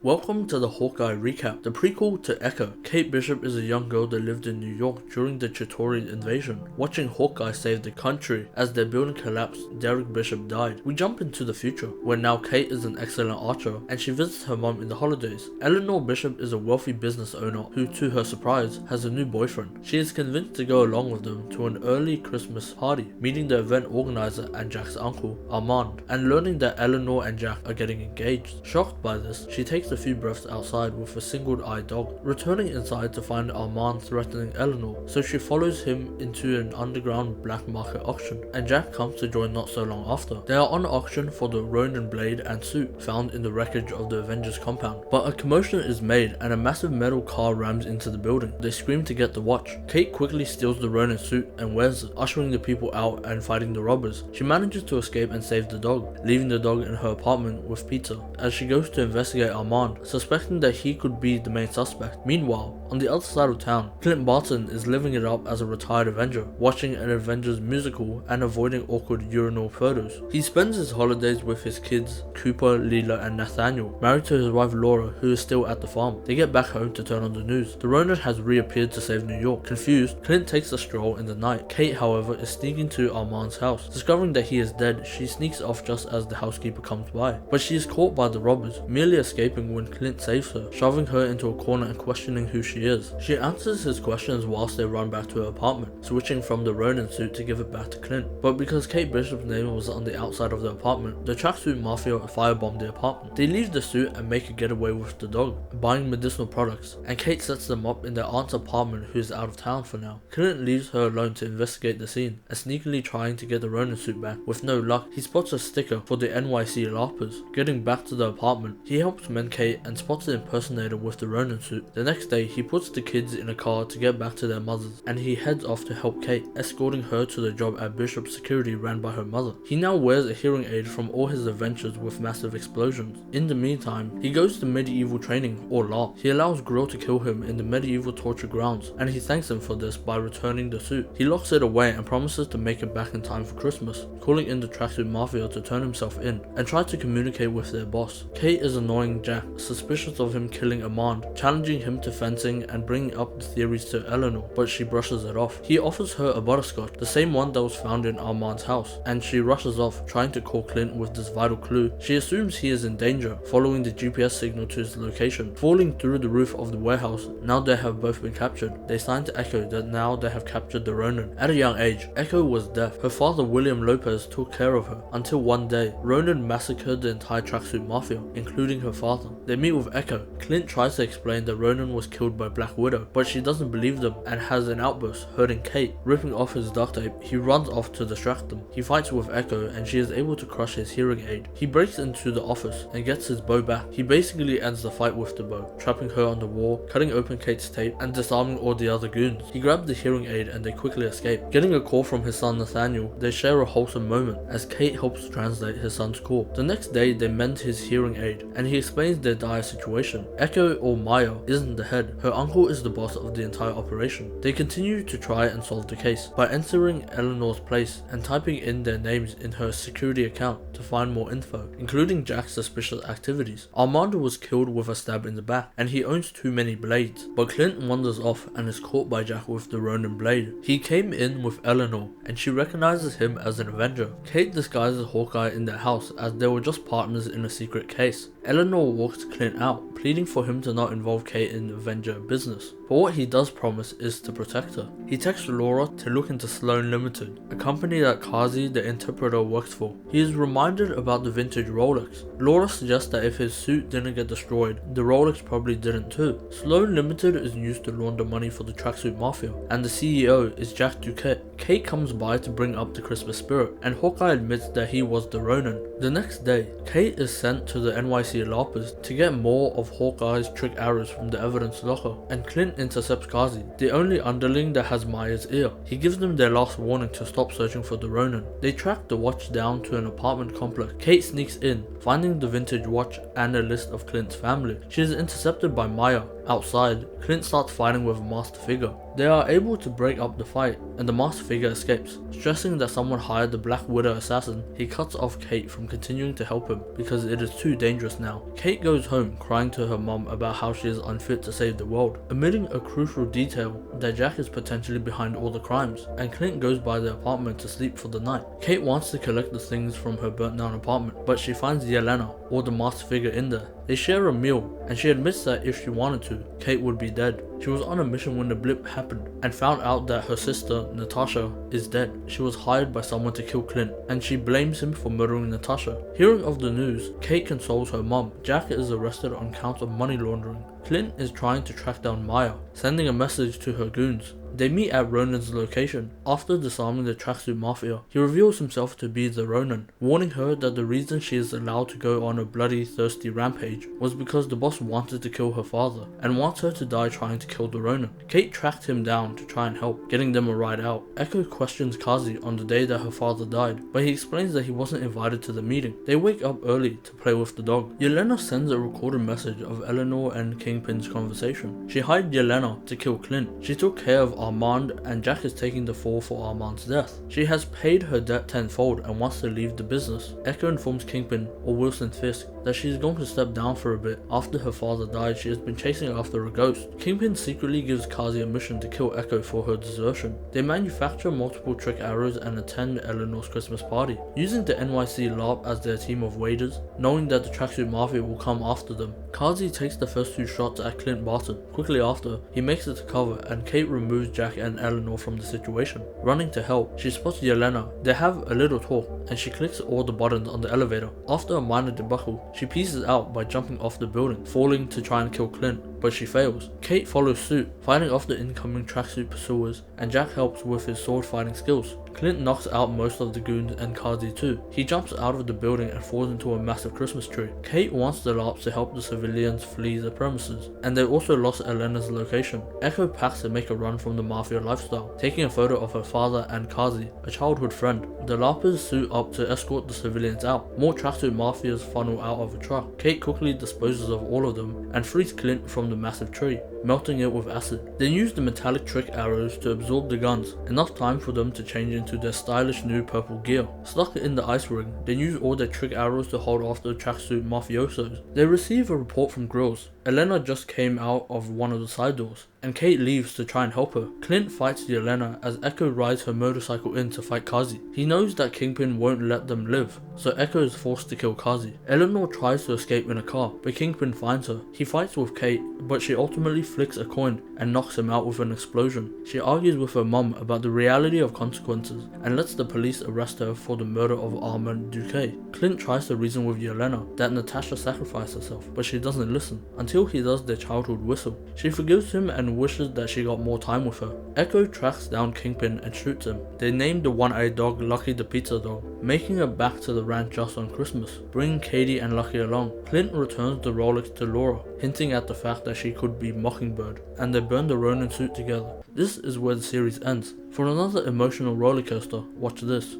Welcome to the Hawkeye recap, the prequel to Echo. Kate Bishop is a young girl that lived in New York during the Chitauri invasion. Watching Hawkeye save the country as their building collapsed, Derek Bishop died. We jump into the future, where now Kate is an excellent archer and she visits her mom in the holidays. Eleanor Bishop is a wealthy business owner who, to her surprise, has a new boyfriend. She is convinced to go along with them to an early Christmas party, meeting the event organizer and Jack's uncle, Armand, and learning that Eleanor and Jack are getting engaged. Shocked by this, she takes a few breaths outside with a single-eyed dog, returning inside to find Armand threatening Eleanor, so she follows him into an underground black market auction, and Jack comes to join not so long after. They are on auction for the Ronin blade and suit found in the wreckage of the Avengers compound, but a commotion is made and a massive metal car rams into the building. They scream to get the watch. Kate quickly steals the Ronin suit and wears it, ushering the people out and fighting the robbers. She manages to escape and save the dog, leaving the dog in her apartment with Peter. As she goes to investigate Armand, suspecting that he could be the main suspect. Meanwhile, on the other side of town, Clint Barton is living it up as a retired Avenger, watching an Avengers musical and avoiding awkward urinal photos. He spends his holidays with his kids, Cooper, Leela, and Nathaniel, married to his wife Laura, who is still at the farm. They get back home to turn on the news. The Ronin has reappeared to save New York. Confused, Clint takes a stroll in the night. Kate, however, is sneaking to Armand's house. Discovering that he is dead, she sneaks off just as the housekeeper comes by, but she is caught by the robbers, merely escaping when Clint saves her, shoving her into a corner and questioning who she is. She answers his questions whilst they run back to her apartment, switching from the Ronin suit to give it back to Clint. But because Kate Bishop's name was on the outside of the apartment, the tracksuit mafia firebomb the apartment. They leave the suit and make a getaway with the dog, buying medicinal products, and Kate sets them up in their aunt's apartment, who is out of town for now. Clint leaves her alone to investigate the scene, and sneakily trying to get the Ronin suit back. With no luck, he spots a sticker for the NYC LARPers. Getting back to the apartment, he helps mend Kate and spots the impersonator with the Ronin suit. The next day, he puts the kids in a car to get back to their mothers, and he heads off to help Kate, escorting her to the job at Bishop's security ran by her mother. He now wears a hearing aid from all his adventures with massive explosions. In the meantime, he goes to medieval training, or LARP. He allows Grill to kill him in the medieval torture grounds, and he thanks him for this by returning the suit. He locks it away and promises to make it back in time for Christmas, calling in the tracksuit mafia to turn himself in, and try to communicate with their boss. Kate is annoying Jack, suspicious of him killing Armand, challenging him to fencing and bringing up the theories to Eleanor, but she brushes it off. He offers her a butterscotch, the same one that was found in Armand's house, and she rushes off, trying to call Clint with this vital clue. She assumes he is in danger, following the GPS signal to his location. Falling through the roof of the warehouse, now they have both been captured. They sign to Echo that now they have captured the Ronin. At a young age, Echo was deaf. Her father William Lopez took care of her, until one day, Ronin massacred the entire tracksuit mafia, including her father. They meet with Echo. Clint tries to explain that Ronin was killed by Black Widow, but she doesn't believe them and has an outburst, hurting Kate. Ripping off his duct tape, he runs off to distract them. He fights with Echo and she is able to crush his hearing aid. He breaks into the office and gets his bow back. He basically ends the fight with the bow, trapping her on the wall, cutting open Kate's tape, and disarming all the other goons. He grabs the hearing aid and they quickly escape. Getting a call from his son Nathaniel, they share a wholesome moment as Kate helps translate his son's call. The next day, they mend his hearing aid and he explains their dire situation. Echo, or Maya, isn't the head. Her uncle is the boss of the entire operation. They continue to try and solve the case by entering Eleanor's place and typing in their names in her security account to find more info, including Jack's suspicious activities. Armand was killed with a stab in the back, and he owns too many blades, but Clint wanders off and is caught by Jack with the Ronin blade. He came in with Eleanor, and she recognizes him as an Avenger. Kate disguises Hawkeye in their house as they were just partners in a secret case. Eleanor walks Clint out, pleading for him to not involve Kate in Avenger business, but what he does promise is to protect her. He texts Laura to look into Sloan Limited, a company that Kazi, the interpreter, works for. He is reminded about the vintage Rolex. Laura suggests that if his suit didn't get destroyed, the Rolex probably didn't too. Sloan Limited is used to launder money for the tracksuit mafia, and the CEO is Jack Duquette. Kate comes by to bring up the Christmas spirit, and Hawkeye admits that he was the Ronin. The next day, Kate is sent to the NYC LARPers to get more of Hawkeye's trick arrows from the evidence locker, and Clint intercepts Kazi, the only underling that has Maya's ear. He gives them their last warning to stop searching for the Ronin. They track the watch down to an apartment complex. Kate sneaks in, finding the vintage watch and a list of Clint's family. She is intercepted by Maya. Outside, Clint starts fighting with a masked figure. They are able to break up the fight, and the masked figure escapes. Stressing that someone hired the Black Widow assassin, he cuts off Kate from continuing to help him because it is too dangerous now. Kate goes home crying to her mom about how she is unfit to save the world, omitting a crucial detail that Jack is potentially behind all the crimes, and Clint goes by the apartment to sleep for the night. Kate wants to collect the things from her burnt down apartment, but she finds Yelena, or the masked figure, in there. They share a meal, and she admits that if she wanted to, Kate would be dead. She was on a mission when the blip happened, and found out that her sister, Natasha, is dead. She was hired by someone to kill Clint, and she blames him for murdering Natasha. Hearing of the news, Kate consoles her mom. Jack is arrested on counts of money laundering. Clint is trying to track down Maya, sending a message to her goons. They meet at Ronan's location. After disarming the tracksuit mafia, he reveals himself to be the Ronin, warning her that the reason she is allowed to go on a bloody, thirsty rampage was because the boss wanted to kill her father, and wants her to die trying to kill the Ronin. Kate tracked him down to try and help, getting them a ride out. Echo questions Kazi on the day that her father died, but he explains that he wasn't invited to the meeting. They wake up early to play with the dog. Yelena sends a recorded message of Eleanor and Kingpin's conversation. She hired Yelena to kill Clint. She took care of Armand, and Jack is taking the fall for Armand's death. She has paid her debt tenfold and wants to leave the business. Echo informs Kingpin, or Wilson Fisk, that she is going to step down for a bit. After her father died, she has been chasing after a ghost. Kingpin secretly gives Kazi a mission to kill Echo for her desertion. They manufacture multiple trick arrows and attend Eleanor's Christmas party, using the NYC LARP as their team of waiters, knowing that the tracksuit mafia will come after them. Kazi takes the first 2 shots at Clint Barton. Quickly after, he makes it to cover, and Kate removes Jack and Eleanor from the situation. Running to help, she spots Yelena. They have a little talk, and she clicks all the buttons on the elevator. After a minor debacle, she pieces out by jumping off the building, falling to try and kill Clint, but she fails. Kate follows suit, fighting off the incoming tracksuit pursuers, and Jack helps with his sword fighting skills. Clint knocks out most of the goons and Kazi too. He jumps out of the building and falls into a massive Christmas tree. Kate wants the LARPs to help the civilians flee the premises, and they also lost Elena's location. Echo packs to make a run from the mafia lifestyle, taking a photo of her father and Kazi, a childhood friend. The LARPers suit up to escort the civilians out. More tracksuit mafias funnel out of a truck. Kate quickly disposes of all of them and frees Clint from the massive tree, melting it with acid. They use the metallic trick arrows to absorb the guns, enough time for them to change into their stylish new purple gear. Stuck in the ice ring, they use all their trick arrows to hold off the tracksuit mafiosos. They receive a report from Grills. Elena just came out of one of the side doors, and Kate leaves to try and help her. Clint fights Yelena as Echo rides her motorcycle in to fight Kazi. He knows that Kingpin won't let them live, so Echo is forced to kill Kazi. Eleanor tries to escape in a car, but Kingpin finds her. He fights with Kate, but she ultimately flicks a coin and knocks him out with an explosion. She argues with her mum about the reality of consequences, and lets the police arrest her for the murder of Armand Duque. Clint tries to reason with Yelena that Natasha sacrificed herself, but she doesn't listen, until he does their childhood whistle. She forgives him and wishes that she got more time with her. Echo tracks down Kingpin and shoots him. They named the one-eyed dog Lucky the Pizza Dog, making it back to the ranch just on Christmas, bringing Katie and Lucky along. Clint returns the Rolex to Laura, hinting at the fact that she could be Mockingbird, and they burn the Ronin suit together. This is where the series ends. For another emotional rollercoaster, watch this.